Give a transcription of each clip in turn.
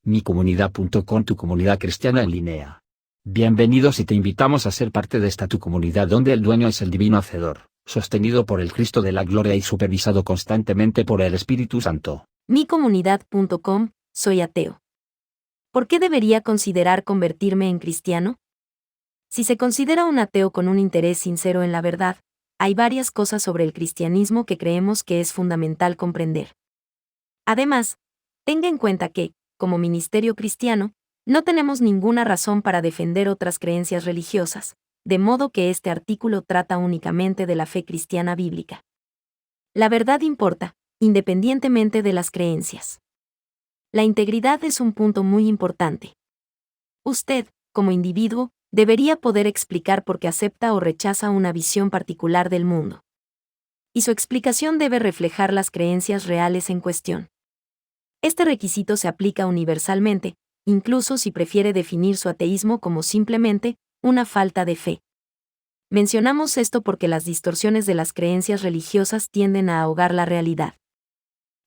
micomunidad.com, tu comunidad cristiana en línea. Bienvenidos y te invitamos a ser parte de esta tu comunidad donde el dueño es el divino Hacedor, sostenido por el Cristo de la Gloria y supervisado constantemente por el Espíritu Santo. micomunidad.com, soy ateo. ¿Por qué debería considerar convertirme en cristiano? Si se considera un ateo con un interés sincero en la verdad, hay varias cosas sobre el cristianismo que creemos que es fundamental comprender. Además, tenga en cuenta que, como ministerio cristiano, no tenemos ninguna razón para defender otras creencias religiosas, de modo que este artículo trata únicamente de la fe cristiana bíblica. La verdad importa, independientemente de las creencias. La integridad es un punto muy importante. Usted, como individuo, debería poder explicar por qué acepta o rechaza una visión particular del mundo. Y su explicación debe reflejar las creencias reales en cuestión. Este requisito se aplica universalmente, incluso si prefiere definir su ateísmo como simplemente una falta de fe. Mencionamos esto porque las distorsiones de las creencias religiosas tienden a ahogar la realidad.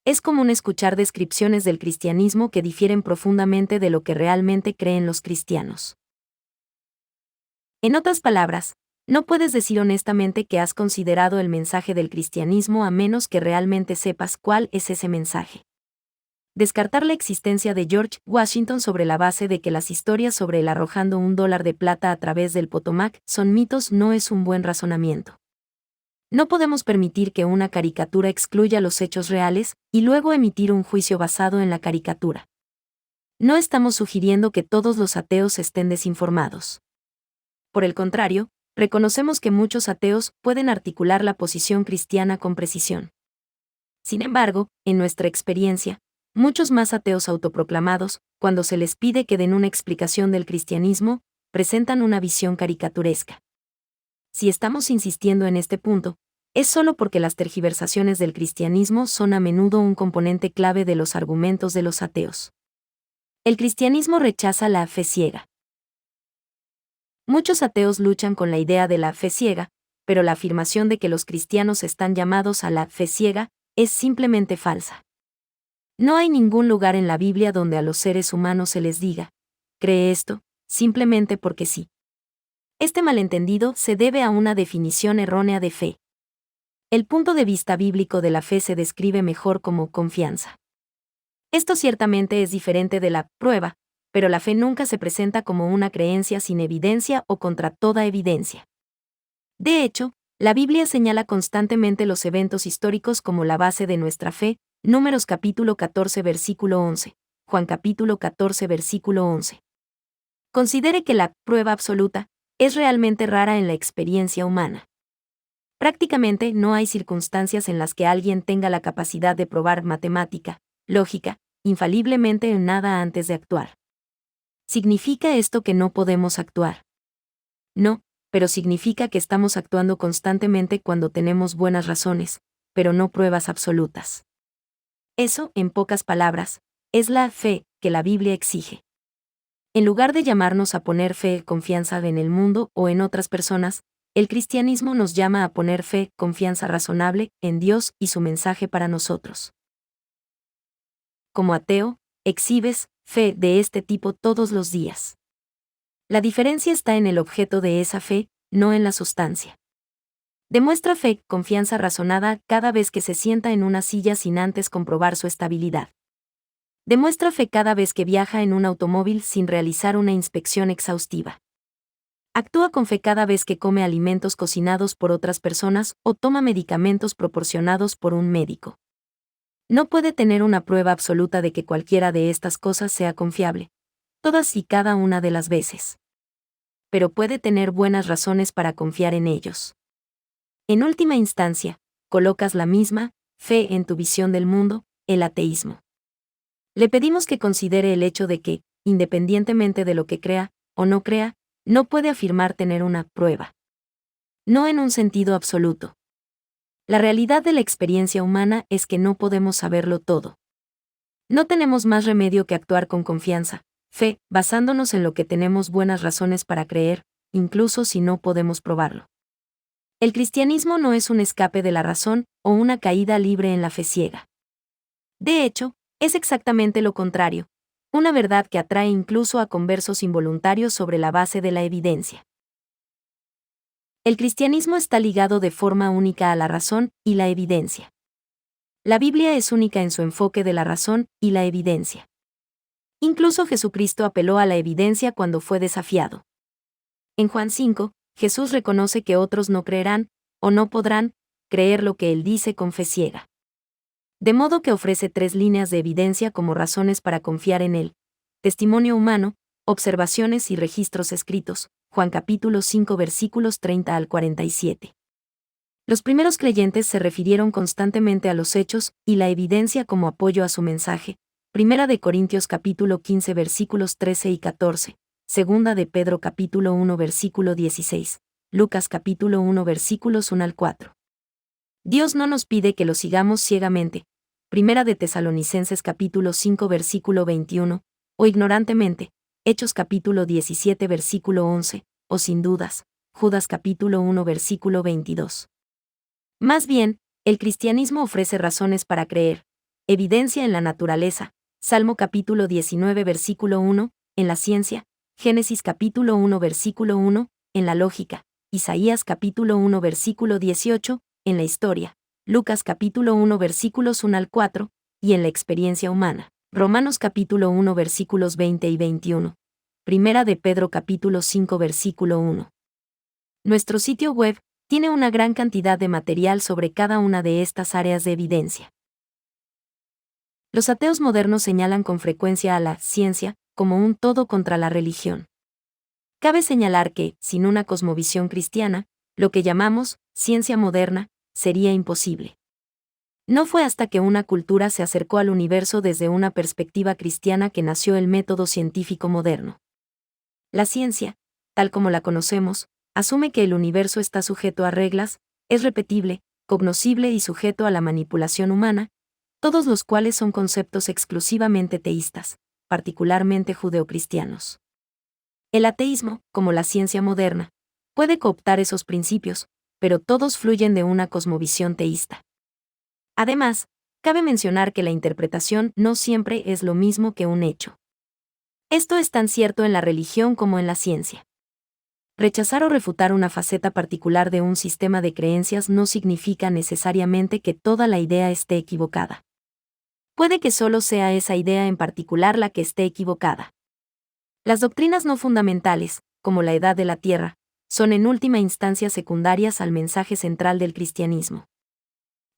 Es común escuchar descripciones del cristianismo que difieren profundamente de lo que realmente creen los cristianos. En otras palabras, no puedes decir honestamente que has considerado el mensaje del cristianismo a menos que realmente sepas cuál es ese mensaje. Descartar la existencia de George Washington sobre la base de que las historias sobre él arrojando $1 de plata a través del Potomac son mitos no es un buen razonamiento. No podemos permitir que una caricatura excluya los hechos reales y luego emitir un juicio basado en la caricatura. No estamos sugiriendo que todos los ateos estén desinformados. Por el contrario, reconocemos que muchos ateos pueden articular la posición cristiana con precisión. Sin embargo, en nuestra experiencia, muchos más ateos autoproclamados, cuando se les pide que den una explicación del cristianismo, presentan una visión caricaturesca. Si estamos insistiendo en este punto, es solo porque las tergiversaciones del cristianismo son a menudo un componente clave de los argumentos de los ateos. El cristianismo rechaza la fe ciega. Muchos ateos luchan con la idea de la fe ciega, pero la afirmación de que los cristianos están llamados a la fe ciega es simplemente falsa. No hay ningún lugar en la Biblia donde a los seres humanos se les diga, cree esto, simplemente porque sí. Este malentendido se debe a una definición errónea de fe. El punto de vista bíblico de la fe se describe mejor como confianza. Esto ciertamente es diferente de la prueba, pero la fe nunca se presenta como una creencia sin evidencia o contra toda evidencia. De hecho, la Biblia señala constantemente los eventos históricos como la base de nuestra fe. Números capítulo 14 versículo 11, Juan capítulo 14 versículo 11. Considere que la prueba absoluta es realmente rara en la experiencia humana. Prácticamente no hay circunstancias en las que alguien tenga la capacidad de probar matemática, lógica, infaliblemente en nada antes de actuar. ¿Significa esto que no podemos actuar? No, pero significa que estamos actuando constantemente cuando tenemos buenas razones, pero no pruebas absolutas. Eso, en pocas palabras, es la fe que la Biblia exige. En lugar de llamarnos a poner fe, confianza en el mundo o en otras personas, el cristianismo nos llama a poner fe, confianza razonable en Dios y su mensaje para nosotros. Como ateo, exhibes fe de este tipo todos los días. La diferencia está en el objeto de esa fe, no en la sustancia. Demuestra fe, confianza razonada cada vez que se sienta en una silla sin antes comprobar su estabilidad. Demuestra fe cada vez que viaja en un automóvil sin realizar una inspección exhaustiva. Actúa con fe cada vez que come alimentos cocinados por otras personas o toma medicamentos proporcionados por un médico. No puede tener una prueba absoluta de que cualquiera de estas cosas sea confiable, todas y cada una de las veces. Pero puede tener buenas razones para confiar en ellos. En última instancia, colocas la misma fe en tu visión del mundo, el ateísmo. Le pedimos que considere el hecho de que, independientemente de lo que crea o no crea, no puede afirmar tener una prueba. No en un sentido absoluto. La realidad de la experiencia humana es que no podemos saberlo todo. No tenemos más remedio que actuar con confianza, fe, basándonos en lo que tenemos buenas razones para creer, incluso si no podemos probarlo. El cristianismo no es un escape de la razón o una caída libre en la fe ciega. De hecho, es exactamente lo contrario. Una verdad que atrae incluso a conversos involuntarios sobre la base de la evidencia. El cristianismo está ligado de forma única a la razón y la evidencia. La Biblia es única en su enfoque de la razón y la evidencia. Incluso Jesucristo apeló a la evidencia cuando fue desafiado. En Juan 5, Jesús reconoce que otros no creerán, o no podrán, creer lo que él dice con fe ciega. De modo que ofrece 3 líneas de evidencia como razones para confiar en él: testimonio humano, observaciones y registros escritos, Juan capítulo 5 versículos 30 al 47. Los primeros creyentes se refirieron constantemente a los hechos y la evidencia como apoyo a su mensaje. Primera de Corintios capítulo 15 versículos 13 y 14, Segunda de Pedro capítulo 1 versículo 16, Lucas capítulo 1 versículos 1 al 4. Dios no nos pide que lo sigamos ciegamente, Primera de Tesalonicenses capítulo 5 versículo 21, o ignorantemente, Hechos capítulo 17 versículo 11, o sin dudas, Judas capítulo 1 versículo 22. Más bien, el cristianismo ofrece razones para creer, evidencia en la naturaleza, Salmo capítulo 19 versículo 1, en la ciencia, Génesis capítulo 1 versículo 1, en la lógica, Isaías capítulo 1 versículo 18, en la historia, Lucas capítulo 1 versículos 1 al 4, y en la experiencia humana, Romanos capítulo 1 versículos 20 y 21, Primera de Pedro capítulo 5 versículo 1. Nuestro sitio web tiene una gran cantidad de material sobre cada una de estas áreas de evidencia. Los ateos modernos señalan con frecuencia a la ciencia como un todo contra la religión. Cabe señalar que, sin una cosmovisión cristiana, lo que llamamos ciencia moderna sería imposible. No fue hasta que una cultura se acercó al universo desde una perspectiva cristiana que nació el método científico moderno. La ciencia, tal como la conocemos, asume que el universo está sujeto a reglas, es repetible, cognoscible y sujeto a la manipulación humana, todos los cuales son conceptos exclusivamente teístas, particularmente judeocristianos. El ateísmo, como la ciencia moderna, puede cooptar esos principios, pero todos fluyen de una cosmovisión teísta. Además, cabe mencionar que la interpretación no siempre es lo mismo que un hecho. Esto es tan cierto en la religión como en la ciencia. Rechazar o refutar una faceta particular de un sistema de creencias no significa necesariamente que toda la idea esté equivocada. Puede que solo sea esa idea en particular la que esté equivocada. Las doctrinas no fundamentales, como la edad de la Tierra, son en última instancia secundarias al mensaje central del cristianismo.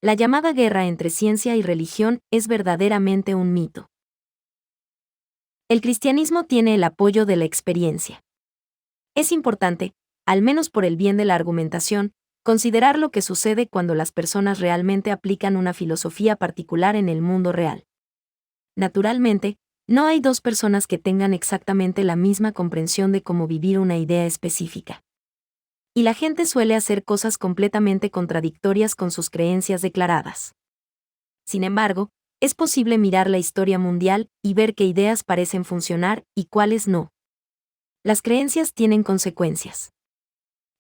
La llamada guerra entre ciencia y religión es verdaderamente un mito. El cristianismo tiene el apoyo de la experiencia. Es importante, al menos por el bien de la argumentación, considerar lo que sucede cuando las personas realmente aplican una filosofía particular en el mundo real. Naturalmente, no hay 2 personas que tengan exactamente la misma comprensión de cómo vivir una idea específica. Y la gente suele hacer cosas completamente contradictorias con sus creencias declaradas. Sin embargo, es posible mirar la historia mundial y ver qué ideas parecen funcionar y cuáles no. Las creencias tienen consecuencias.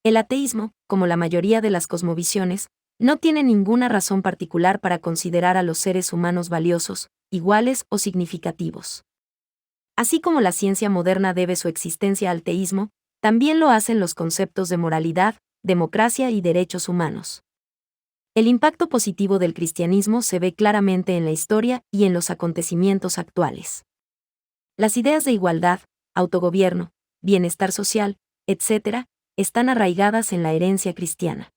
El ateísmo, como la mayoría de las cosmovisiones, no tiene ninguna razón particular para considerar a los seres humanos valiosos, iguales o significativos. Así como la ciencia moderna debe su existencia al teísmo, también lo hacen los conceptos de moralidad, democracia y derechos humanos. El impacto positivo del cristianismo se ve claramente en la historia y en los acontecimientos actuales. Las ideas de igualdad, autogobierno, bienestar social, etc., están arraigadas en la herencia cristiana.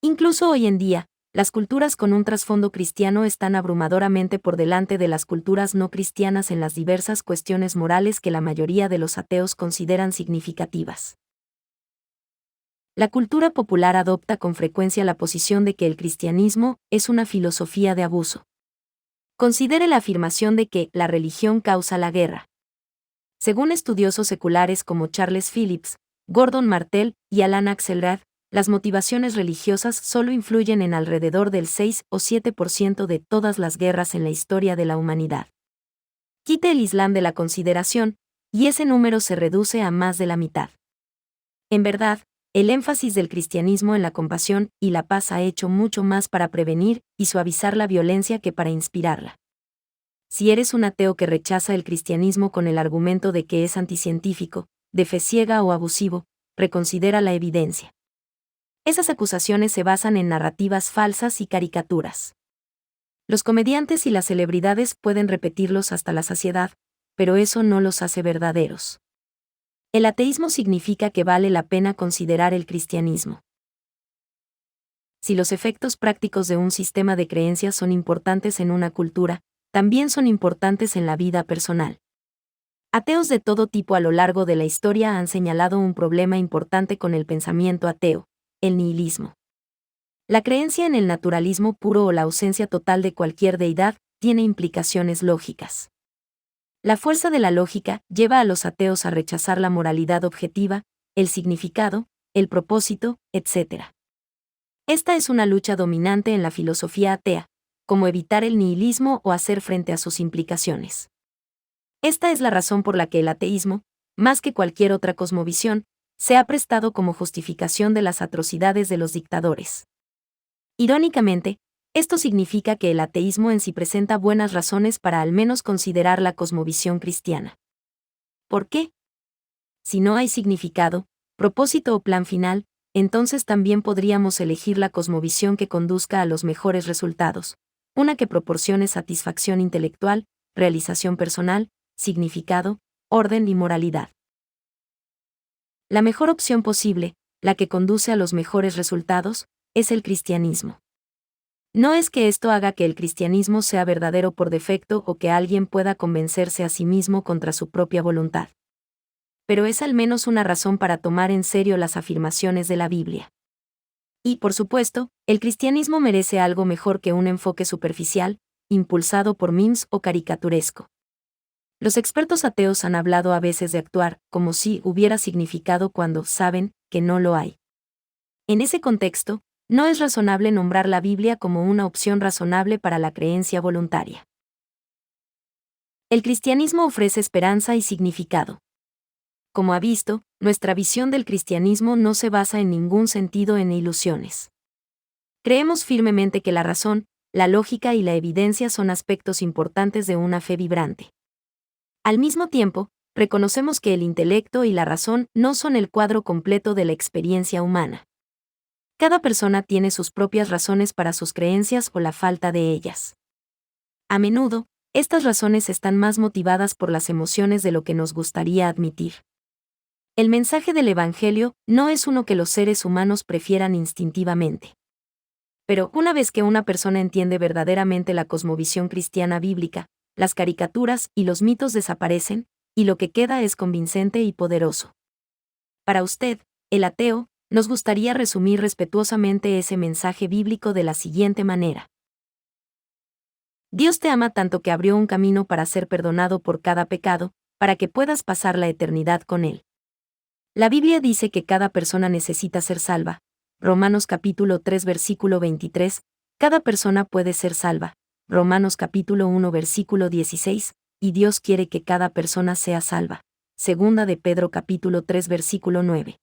Incluso hoy en día, las culturas con un trasfondo cristiano están abrumadoramente por delante de las culturas no cristianas en las diversas cuestiones morales que la mayoría de los ateos consideran significativas. La cultura popular adopta con frecuencia la posición de que el cristianismo es una filosofía de abuso. Considere la afirmación de que la religión causa la guerra. Según estudiosos seculares como Charles Phillips, Gordon Martel y Alan Axelrad, las motivaciones religiosas solo influyen en alrededor del 6 o 7% de todas las guerras en la historia de la humanidad. Quite el Islam de la consideración, y ese número se reduce a más de la mitad. En verdad, el énfasis del cristianismo en la compasión y la paz ha hecho mucho más para prevenir y suavizar la violencia que para inspirarla. Si eres un ateo que rechaza el cristianismo con el argumento de que es anticientífico, de fe ciega o abusivo, reconsidera la evidencia. Esas acusaciones se basan en narrativas falsas y caricaturas. Los comediantes y las celebridades pueden repetirlos hasta la saciedad, pero eso no los hace verdaderos. El ateísmo significa que vale la pena considerar el cristianismo. Si los efectos prácticos de un sistema de creencias son importantes en una cultura, también son importantes en la vida personal. Ateos de todo tipo a lo largo de la historia han señalado un problema importante con el pensamiento ateo, el nihilismo. La creencia en el naturalismo puro o la ausencia total de cualquier deidad tiene implicaciones lógicas. La fuerza de la lógica lleva a los ateos a rechazar la moralidad objetiva, el significado, el propósito, etc. Esta es una lucha dominante en la filosofía atea, como evitar el nihilismo o hacer frente a sus implicaciones. Esta es la razón por la que el ateísmo, más que cualquier otra cosmovisión, se ha prestado como justificación de las atrocidades de los dictadores. Irónicamente, esto significa que el ateísmo en sí presenta buenas razones para al menos considerar la cosmovisión cristiana. ¿Por qué? Si no hay significado, propósito o plan final, entonces también podríamos elegir la cosmovisión que conduzca a los mejores resultados, una que proporcione satisfacción intelectual, realización personal, significado, orden y moralidad. La mejor opción posible, la que conduce a los mejores resultados, es el cristianismo. No es que esto haga que el cristianismo sea verdadero por defecto o que alguien pueda convencerse a sí mismo contra su propia voluntad. Pero es al menos una razón para tomar en serio las afirmaciones de la Biblia. Y, por supuesto, el cristianismo merece algo mejor que un enfoque superficial, impulsado por memes o caricaturesco. Los expertos ateos han hablado a veces de actuar como si hubiera significado cuando saben que no lo hay. En ese contexto, no es razonable nombrar la Biblia como una opción razonable para la creencia voluntaria. El cristianismo ofrece esperanza y significado. Como ha visto, nuestra visión del cristianismo no se basa en ningún sentido en ilusiones. Creemos firmemente que la razón, la lógica y la evidencia son aspectos importantes de una fe vibrante. Al mismo tiempo, reconocemos que el intelecto y la razón no son el cuadro completo de la experiencia humana. Cada persona tiene sus propias razones para sus creencias o la falta de ellas. A menudo, estas razones están más motivadas por las emociones de lo que nos gustaría admitir. El mensaje del Evangelio no es uno que los seres humanos prefieran instintivamente. Pero una vez que una persona entiende verdaderamente la cosmovisión cristiana bíblica, las caricaturas y los mitos desaparecen, y lo que queda es convincente y poderoso. Para usted, el ateo, nos gustaría resumir respetuosamente ese mensaje bíblico de la siguiente manera. Dios te ama tanto que abrió un camino para ser perdonado por cada pecado, para que puedas pasar la eternidad con Él. La Biblia dice que cada persona necesita ser salva. Romanos capítulo 3 versículo 23, cada persona puede ser salva. Romanos capítulo 1 versículo 16, y Dios quiere que cada persona sea salva. Segunda de Pedro capítulo 3 versículo 9.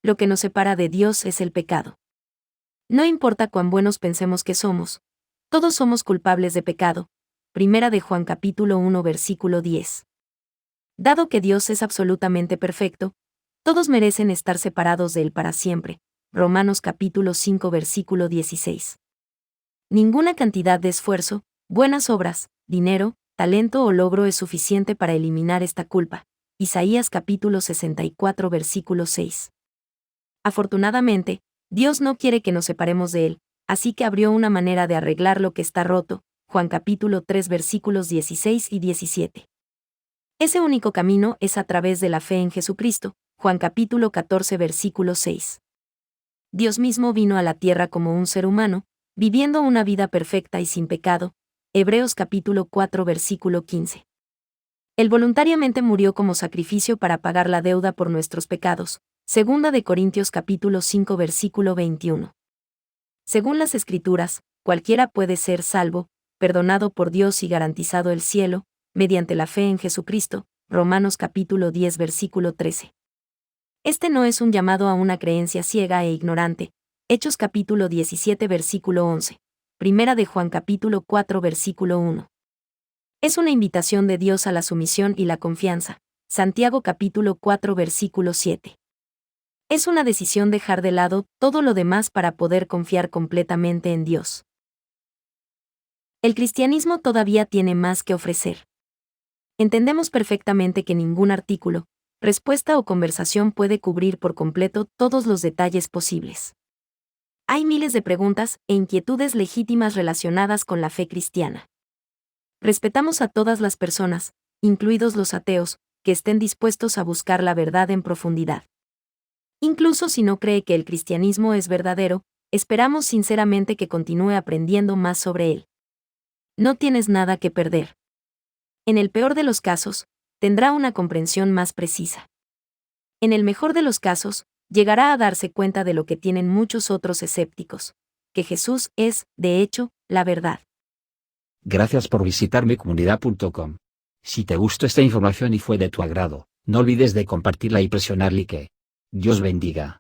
Lo que nos separa de Dios es el pecado. No importa cuán buenos pensemos que somos, todos somos culpables de pecado. Primera de Juan capítulo 1 versículo 10. Dado que Dios es absolutamente perfecto, todos merecen estar separados de Él para siempre. Romanos capítulo 5 versículo 16. Ninguna cantidad de esfuerzo, buenas obras, dinero, talento o logro es suficiente para eliminar esta culpa. Isaías capítulo 64 versículo 6. Afortunadamente, Dios no quiere que nos separemos de Él, así que abrió una manera de arreglar lo que está roto. Juan capítulo 3 versículos 16 y 17. Ese único camino es a través de la fe en Jesucristo. Juan capítulo 14 versículo 6. Dios mismo vino a la tierra como un ser humano, viviendo una vida perfecta y sin pecado. Hebreos capítulo 4 versículo 15. Él voluntariamente murió como sacrificio para pagar la deuda por nuestros pecados. Segunda de Corintios capítulo 5 versículo 21. Según las Escrituras, cualquiera puede ser salvo, perdonado por Dios y garantizado el cielo, mediante la fe en Jesucristo. Romanos capítulo 10 versículo 13. Este no es un llamado a una creencia ciega e ignorante. Hechos capítulo 17 versículo 11. Primera de Juan capítulo 4 versículo 1. Es una invitación de Dios a la sumisión y la confianza. Santiago capítulo 4 versículo 7. Es una decisión dejar de lado todo lo demás para poder confiar completamente en Dios. El cristianismo todavía tiene más que ofrecer. Entendemos perfectamente que ningún artículo, respuesta o conversación puede cubrir por completo todos los detalles posibles. Hay miles de preguntas e inquietudes legítimas relacionadas con la fe cristiana. Respetamos a todas las personas, incluidos los ateos, que estén dispuestos a buscar la verdad en profundidad. Incluso si no cree que el cristianismo es verdadero, esperamos sinceramente que continúe aprendiendo más sobre él. No tienes nada que perder. En el peor de los casos, tendrá una comprensión más precisa. En el mejor de los casos, llegará a darse cuenta de lo que tienen muchos otros escépticos, que Jesús es, de hecho, la verdad. Gracias por visitar micomunidad.com. Si te gustó esta información y fue de tu agrado, no olvides de compartirla y presionar like. Dios bendiga.